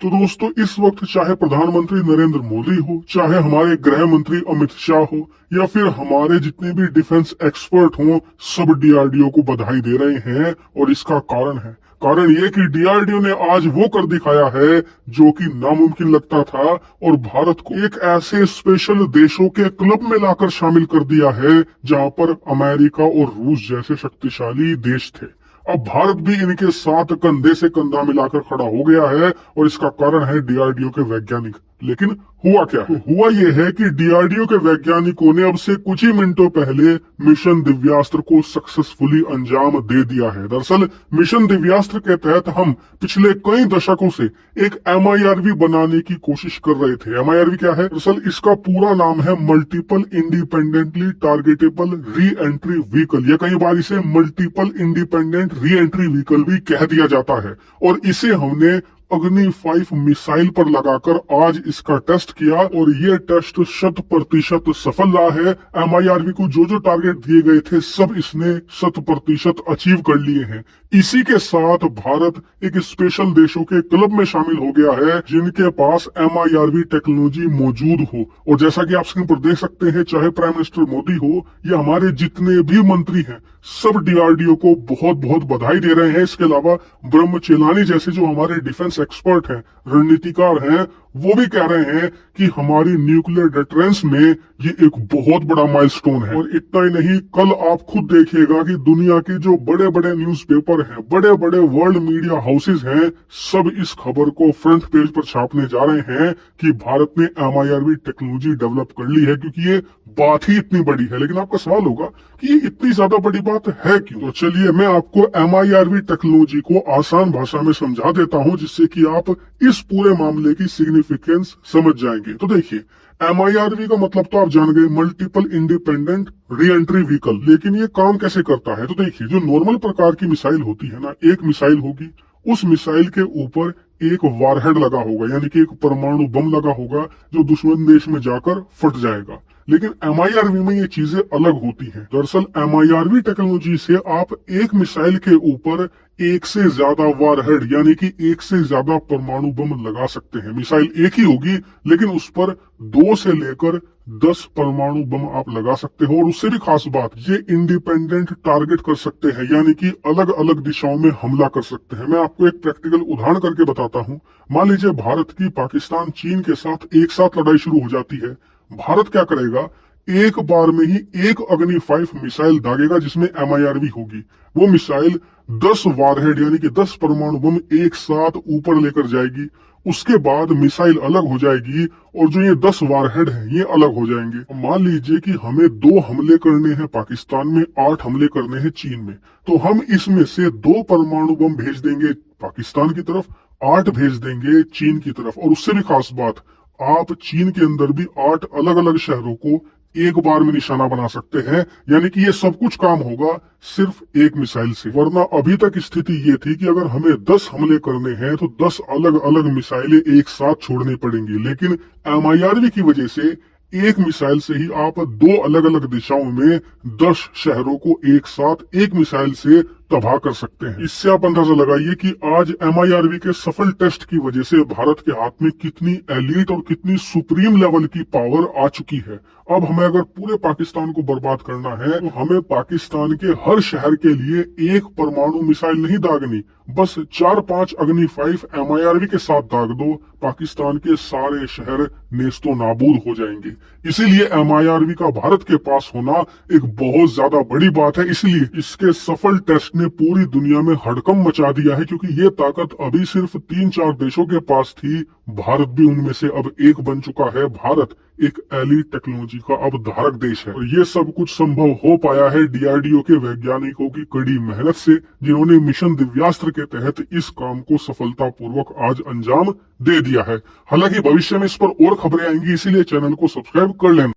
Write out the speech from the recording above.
तो दोस्तों, इस वक्त चाहे प्रधानमंत्री नरेंद्र मोदी हो, चाहे हमारे गृह मंत्री अमित शाह हो, या फिर हमारे जितने भी डिफेंस एक्सपर्ट हों, सब डीआरडीओ को बधाई दे रहे हैं। और इसका कारण ये कि डीआरडीओ ने आज वो कर दिखाया है जो कि नामुमकिन लगता था, और भारत को एक ऐसे स्पेशल देशों के क्लब में लाकर शामिल कर दिया है जहां पर अमेरिका और रूस जैसे शक्तिशाली देश थे। अब भारत भी इनके साथ कंधे से कंधा मिलाकर खड़ा हो गया है, और इसका कारण है डीआरडीओ के वैज्ञानिक। लेकिन हुआ क्या है? हुआ ये है कि डीआरडीओ के वैज्ञानिकों ने अब से कुछ ही मिनटों पहले मिशन दिव्यास्त्र को सक्सेसफुली अंजाम दे दिया है। दरअसल मिशन दिव्यास्त्र के तहत हम पिछले कई दशकों से एक एमआईआरवी बनाने की कोशिश कर रहे थे। एमआईआरवी क्या है? दरअसल इसका पूरा नाम है multiple independently targetable re entry vehicle, या कई बार इसे multiple independent re entry vehicle भी कह दिया जाता है। और इसे हमने अग्नि 5 मिसाइल पर लगाकर आज इसका टेस्ट किया, और ये टेस्ट 100% सफल रहा है। एमआईआरवी को जो जो टारगेट दिए गए थे सब इसने 100% अचीव कर लिए हैं। इसी के साथ भारत एक स्पेशल देशों के क्लब में शामिल हो गया है जिनके पास एमआईआरवी टेक्नोलॉजी मौजूद हो। और जैसा कि आप स्क्रीन पर देख सकते हैं, चाहे प्राइम मिनिस्टर मोदी हो या हमारे जितने भी मंत्री हैं, सब डीआरडीओ को बहुत बहुत बधाई दे रहे हैं। इसके अलावा ब्रह्म चेलानी जैसे जो हमारे डिफेंस एक्सपर्ट हैं, रणनीतिकार हैं, वो भी कह रहे हैं कि हमारी न्यूक्लियर डिटरेंस में ये एक बहुत बड़ा माइलस्टोन है। और इतना ही नहीं, कल आप खुद देखिएगा कि दुनिया के जो बड़े बड़े न्यूज़पेपर हैं, बड़े बड़े वर्ल्ड मीडिया हाउसेज हैं, सब इस खबर को फ्रंट पेज पर छापने जा रहे हैं कि भारत ने एमआईआरवी टेक्नोलॉजी डेवलप कर ली है, क्योंकि ये बात ही इतनी बड़ी है। लेकिन आपका सवाल होगा कि ये इतनी ज्यादा बड़ी बात है क्यों? तो चलिए मैं आपको एमआईआरवी टेक्नोलॉजी को आसान भाषा में समझा देता हूं, जिससे कि आप इस पूरे मामले की सिग्निफिकेंस समझ जाएंगे। तो देखिए, एमआईआरवी का मतलब तो आप जान गए, multiple independent re entry vehicle. लेकिन ये काम कैसे करता है? तो देखिए, जो नॉर्मल प्रकार की मिसाइल होती है ना, एक मिसाइल होगी, उस मिसाइल के ऊपर एक वारहेड लगा होगा, यानी कि एक परमाणु बम लगा होगा जो दुश्मन देश में जाकर फट जाएगा। लेकिन एमआईआरवी में ये चीजें अलग होती हैं। दरअसल एमआईआरवी टेक्नोलॉजी से आप एक मिसाइल के ऊपर एक से ज्यादा वारहेड, यानी कि एक से ज्यादा परमाणु बम लगा सकते हैं। मिसाइल एक ही होगी, लेकिन उस पर 2 से लेकर 10 परमाणु बम आप लगा सकते हो। और उससे भी खास बात, ये इंडिपेंडेंट टारगेट कर सकते हैं, यानी कि अलग अलग दिशाओं में हमला कर सकते हैं। मैं आपको एक प्रैक्टिकल उदाहरण करके बताता हूँ। मान लीजिए भारत की पाकिस्तान चीन के साथ एक साथ लड़ाई शुरू हो जाती है। भारत क्या करेगा? एक बार में ही एक अग्नि 5 मिसाइल दागेगा जिसमें एमआईआरवी होगी। वो मिसाइल 10 वारहेड, यानी कि 10 परमाणु बम एक साथ ऊपर लेकर जाएगी। उसके बाद मिसाइल अलग हो जाएगी, और जो ये 10 वारहेड हैं ये अलग हो जाएंगे। मान लीजिए कि हमें 2 हमले करने हैं पाकिस्तान में, 8 हमले करने हैं चीन में, तो हम इसमें से 2 परमाणु बम भेज देंगे पाकिस्तान की तरफ, 8 भेज देंगे चीन की तरफ। और उससे भी खास बात, आप चीन के अंदर भी 8 अलग अलग शहरों को एक बार में निशाना बना सकते हैं, यानी कि ये सब कुछ काम होगा सिर्फ एक मिसाइल से। वरना अभी तक स्थिति ये थी कि अगर हमें 10 हमले करने हैं तो 10 अलग अलग मिसाइलें एक साथ छोड़नी पड़ेंगी। लेकिन एमआईआरवी की वजह से एक मिसाइल से ही आप 2 अलग अलग दिशाओं में 10 शहरों को एक साथ एक मिसाइल से तबाह कर सकते हैं। इससे आप अंदाजा लगाइए कि आज एमआईआरवी के सफल टेस्ट की वजह से भारत के हाथ में कितनी एलीट और कितनी सुप्रीम लेवल की पावर आ चुकी है। अब हमें अगर पूरे पाकिस्तान को बर्बाद करना है तो हमें पाकिस्तान के हर शहर के लिए एक परमाणु मिसाइल नहीं दागनी, बस 4-5 अग्नि 5 एमआईआरवी के साथ दाग दो, पाकिस्तान के सारे शहर नेस्तो नाबूद हो जाएंगे। इसीलिए एमआईआरवी का भारत के पास होना एक बहुत ज्यादा बड़ी बात है। इसलिए इसके सफल टेस्ट ने पूरी दुनिया में हड़कंप मचा दिया है, क्योंकि ये ताकत अभी सिर्फ 3-4 देशों के पास थी। भारत भी उनमें से अब एक बन चुका है। भारत एक एलीट टेक्नोलॉजी का अब धारक देश है, और ये सब कुछ संभव हो पाया है डीआरडीओ के वैज्ञानिकों की कड़ी मेहनत से, जिन्होंने मिशन दिव्यास्त्र के तहत इस काम को सफलतापूर्वक आज अंजाम दे दिया है। हालांकि भविष्य में इस पर और खबरें आएंगी, इसीलिए चैनल को सब्सक्राइब कर लेना।